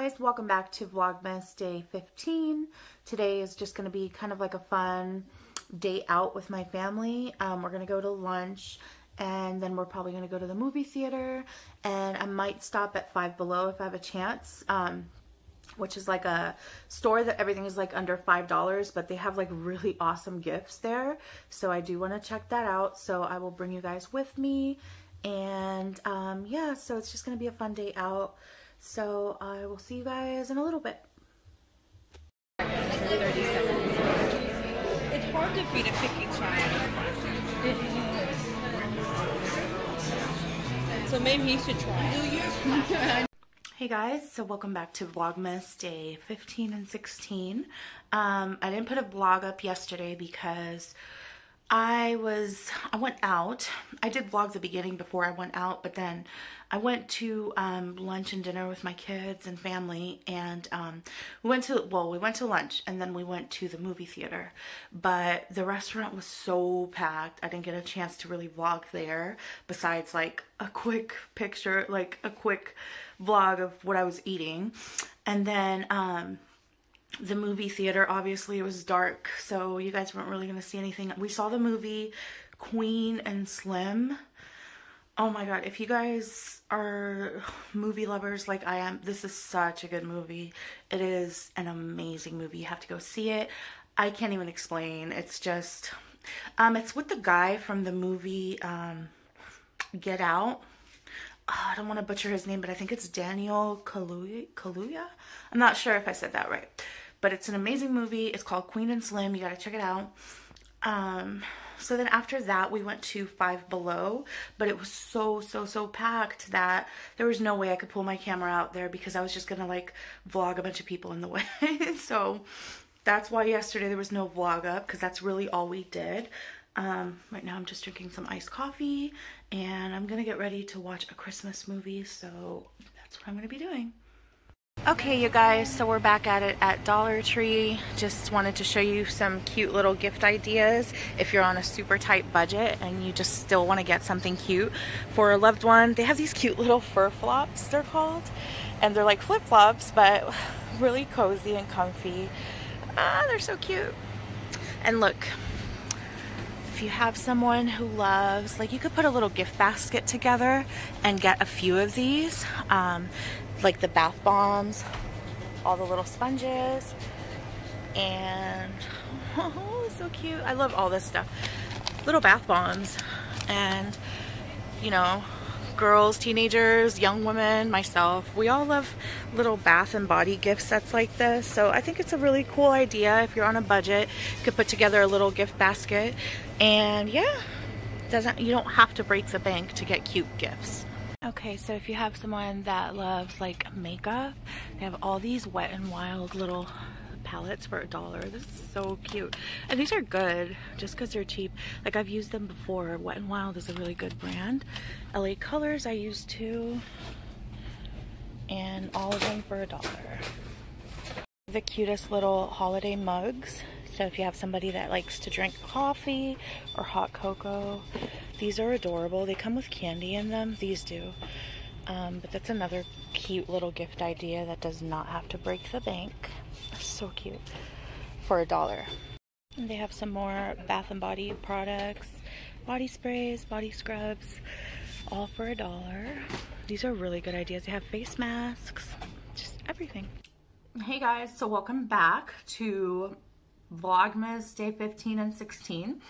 guys, welcome back to Vlogmas Day 15. Today is just going to be kind of like a fun day out with my family. We're going to go to lunch and then we're probably going to go to the movie theater, and I might stop at Five Below if I have a chance, which is like a store that everything is like under $5, but they have like really awesome gifts there. So I do want to check that out. So I will bring you guys with me, and yeah, so it's just going to be a fun day out. So I will see you guys in a little bit. 37. It's hard to feed a picky child. It is. So maybe he should try. Hey guys, so welcome back to Vlogmas Day 15 and 16. I didn't put a vlog up yesterday because I went out. I did vlog the beginning before I went out, but then I went to lunch and dinner with my kids and family, and we went to lunch and then we went to the movie theater, but the restaurant was so packed I didn't get a chance to really vlog there, besides like a quick picture, like a quick vlog of what I was eating. And then the movie theater, obviously it was dark, so you guys weren't really going to see anything. We saw the movie Queen and Slim. Oh my god, if you guys are movie lovers like I am, this is such a good movie. It is an amazing movie. You have to go see it. I can't even explain. It's just, it's with the guy from the movie Get Out. I don't want to butcher his name, but I think it's Daniel Kaluuya. I'm not sure if I said that right, but it's an amazing movie. It's called Queen and Slim. You gotta check it out. So then after that, we went to Five Below, but it was so packed that there was no way I could pull my camera out there because I was just gonna like vlog a bunch of people in the way. So that's why yesterday there was no vlog up, because that's really all we did. Right now I'm just drinking some iced coffee and I'm gonna get ready to watch a Christmas movie, so that's what I'm gonna be doing. Okay, you guys, so we're back at it at Dollar Tree. Just wanted to show you some cute little gift ideas if you're on a super tight budget and you just still want to get something cute for a loved one. They have these cute little fur flops, they're called, and they're like flip-flops, but really cozy and comfy. They're so cute. And look, if you have someone who loves, like, you could put a little gift basket together and get a few of these, like the bath bombs, all the little sponges, and oh, so cute. I love all this stuff. Little bath bombs, and you know, girls, teenagers, young women, myself, we all love little bath and body gift sets like this. So I think it's a really cool idea. If you're on a budget, you could put together a little gift basket, and yeah, you don't have to break the bank to get cute gifts. Okay, so if you have someone that loves like makeup, they have all these Wet n Wild little palettes for $1. This is so cute, and these are good just because they're cheap. Like, I've used them before. Wet n Wild is a really good brand. LA Colors I used too, and all of them for $1. The cutest little holiday mugs. So if you have somebody that likes to drink coffee or hot cocoa, these are adorable. They come with candy in them. These do. But that's another cute little gift idea that does not have to break the bank. So cute. For $1. And they have some more Bath and Body products, body sprays, body scrubs, all for $1. These are really good ideas. They have face masks, just everything. Hey guys, so welcome back to Vlogmas Day 15 and 16.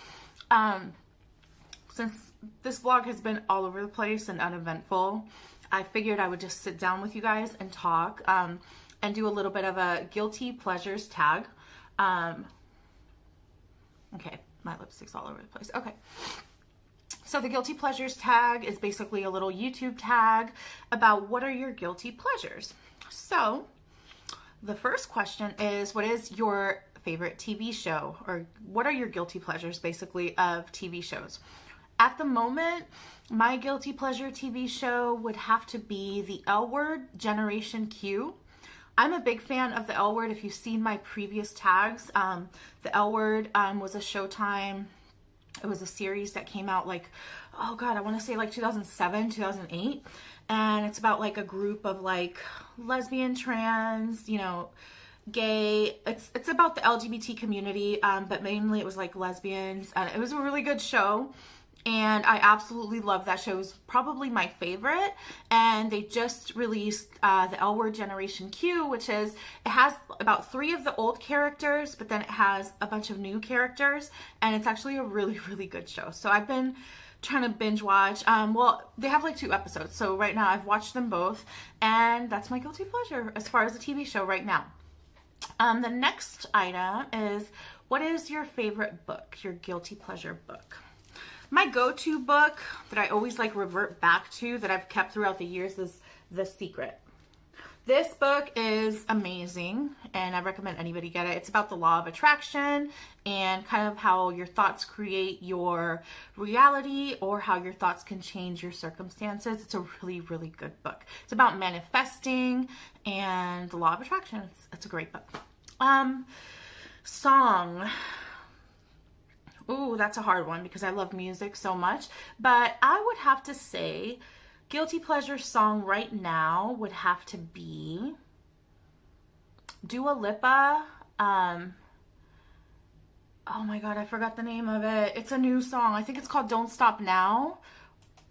Since this vlog has been all over the place and uneventful, I figured I would just sit down with you guys and talk, and do a little bit of a guilty pleasures tag. Okay, my lipstick's all over the place. Okay. So the guilty pleasures tag is basically a little YouTube tag about what are your guilty pleasures. So the first question is, what is your favorite TV show, or what are your guilty pleasures basically of TV shows? At the moment, my guilty pleasure TV show would have to be The L Word, Generation Q. I'm a big fan of The L Word. If you've seen my previous tags, The L Word was a Showtime It was a series that came out like, oh God, I want to say like 2007, 2008. And it's about like a group of like lesbian, trans, you know, gay. It's about the LGBT community, but mainly it was like lesbians. It was a really good show. And I absolutely love that show. It was probably my favorite. And they just released the L Word Generation Q, which is, it has about 3 of the old characters, but then it has a bunch of new characters. And it's actually a really, really good show. So I've been trying to binge watch. Well, they have like 2 episodes. So right now I've watched them both. And that's my guilty pleasure as far as the TV show right now. The next item is, what is your favorite book, your guilty pleasure book? My go-to book that I always like revert back to, that I've kept throughout the years, is The Secret. This book is amazing, and I recommend anybody get it. It's about the law of attraction and kind of how your thoughts create your reality, or how your thoughts can change your circumstances. It's a really, really good book. It's about manifesting and the law of attraction. It's a great book. Song. Ooh, that's a hard one because I love music so much. But I would have to say, guilty pleasure song right now would have to be Dua Lipa. Oh my God, I forgot the name of it. It's a new song. I think it's called Don't Stop Now.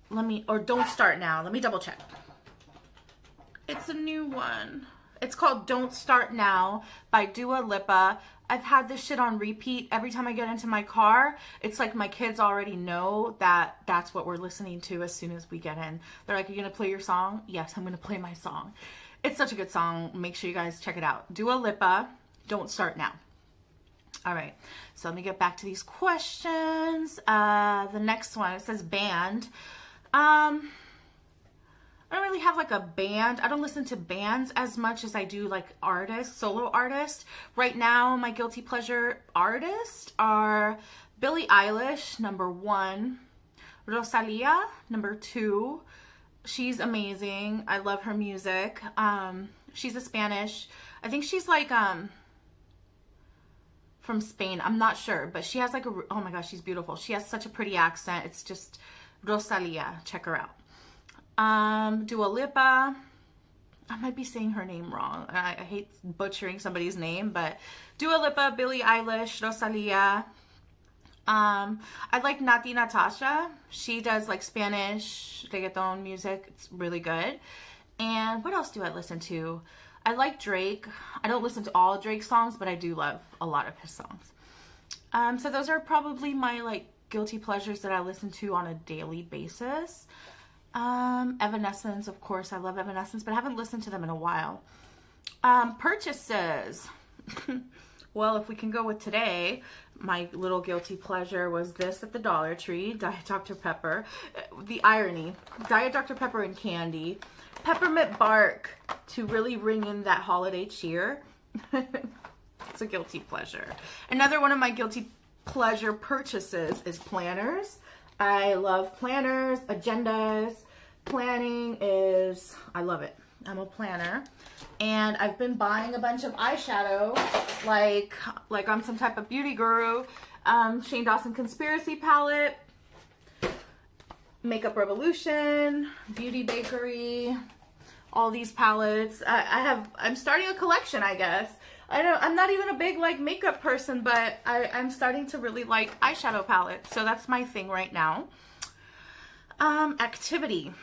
Or Don't Start Now. Let me double check. It's a new one. It's called Don't Start Now by Dua Lipa. I've had this shit on repeat every time I get into my car. It's like my kids already know that that's what we're listening to as soon as we get in. They're like, are you going to play your song? Yes, I'm going to play my song. It's such a good song. Make sure you guys check it out. Dua Lipa, Don't Start Now. All right, so let me get back to these questions. The next one, it says band. I don't really have like a band. I don't listen to bands as much as I do like artists, solo artists. Right now, my guilty pleasure artists are Billie Eilish, #1. Rosalia, #2. She's amazing. I love her music. She's a Spanish. I think she's like from Spain. I'm not sure, but she has like oh my gosh, she's beautiful. She has such a pretty accent. It's just Rosalia. Check her out. Dua Lipa, I might be saying her name wrong. I hate butchering somebody's name, but Dua Lipa, Billie Eilish, Rosalia. I like Nati Natasha. She does like Spanish reggaeton music. It's really good. And what else do I listen to? I like Drake. I don't listen to all Drake songs, but I do love a lot of his songs. So those are probably my like guilty pleasures that I listen to on a daily basis. Evanescence, of course. I love Evanescence, but I haven't listened to them in a while. Purchases. Well, if we can go with today, my little guilty pleasure was this at the Dollar Tree, Diet Dr. Pepper. The irony, Diet Dr. Pepper and candy. Peppermint bark to really ring in that holiday cheer. It's a guilty pleasure. Another one of my guilty pleasure purchases is planners. I love planners, agendas. Planning is, I love it. I'm a planner. And I've been buying a bunch of eyeshadow, like I'm some type of beauty guru. Shane Dawson Conspiracy Palette, Makeup Revolution, Beauty Bakery, all these palettes. I'm starting a collection, I guess. I'm not even a big like makeup person, but I'm starting to really like eyeshadow palettes. So that's my thing right now. Activity.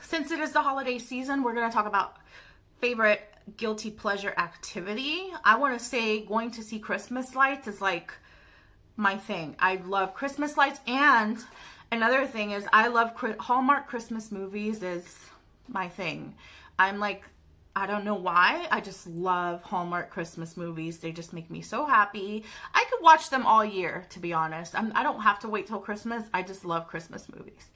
Since it is the holiday season, we're going to talk about favorite guilty pleasure activity. I want to say going to see Christmas lights is like my thing. I love Christmas lights, and another thing is I love Hallmark Christmas movies is my thing. I'm like, I don't know why. I just love Hallmark Christmas movies. They just make me so happy. I could watch them all year, to be honest. I don't have to wait till Christmas. I just love Christmas movies.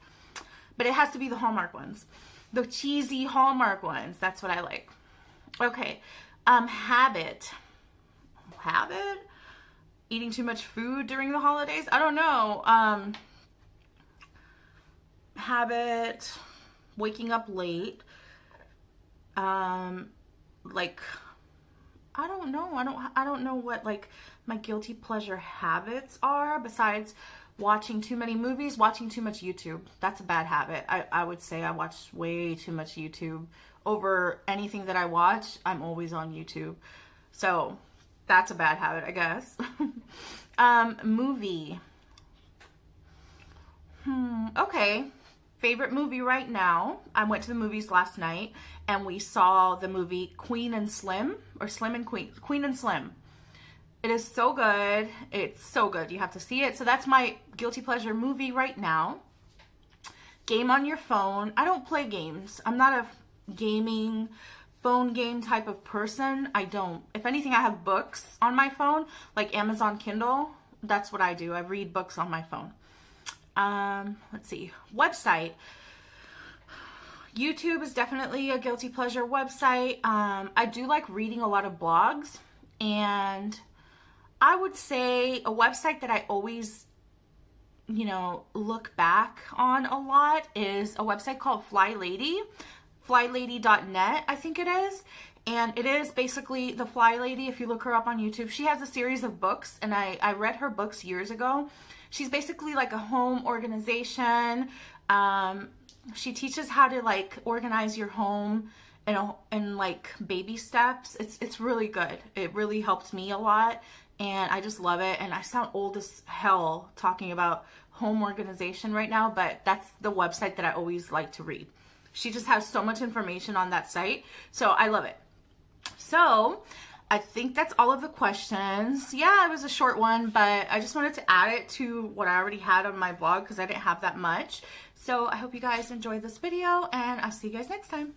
But it has to be the Hallmark ones. The cheesy Hallmark ones. That's what I like. Okay. Habit. Habit? Eating too much food during the holidays? I don't know. Habit. Waking up late. Like, I don't know. I don't know what like my guilty pleasure habits are besides watching too many movies, watching too much YouTube. That's a bad habit. I would say I watch way too much YouTube. Over anything that I watch, I'm always on YouTube. So that's a bad habit, I guess. Movie. Okay. Favorite movie right now. I went to the movies last night and we saw the movie Queen and Slim, or Slim and Queen. Queen and Slim. It is so good. It's so good. You have to see it. So that's my guilty pleasure movie right now. Game on your phone. I don't play games. I'm not a gaming phone game type of person. I don't. If anything, I have books on my phone, like Amazon Kindle. That's what I do. I read books on my phone. Let's see. Website. YouTube is definitely a guilty pleasure website. I do like reading a lot of blogs, and I would say a website that I always, you know, look back on a lot is a website called Fly Lady. FlyLady.net, I think it is. And it is basically the Fly Lady. If you look her up on YouTube, she has a series of books, and I read her books years ago. She's basically like a home organization. She teaches how to like organize your home in like baby steps. It's really good. It really helps me a lot, and I just love it. And I sound old as hell talking about home organization right now, but that's the website that I always like to read. She just has so much information on that site, so I love it. So I think that's all of the questions. Yeah, it was a short one, but I just wanted to add it to what I already had on my vlog because I didn't have that much. So I hope you guys enjoyed this video, and I'll see you guys next time.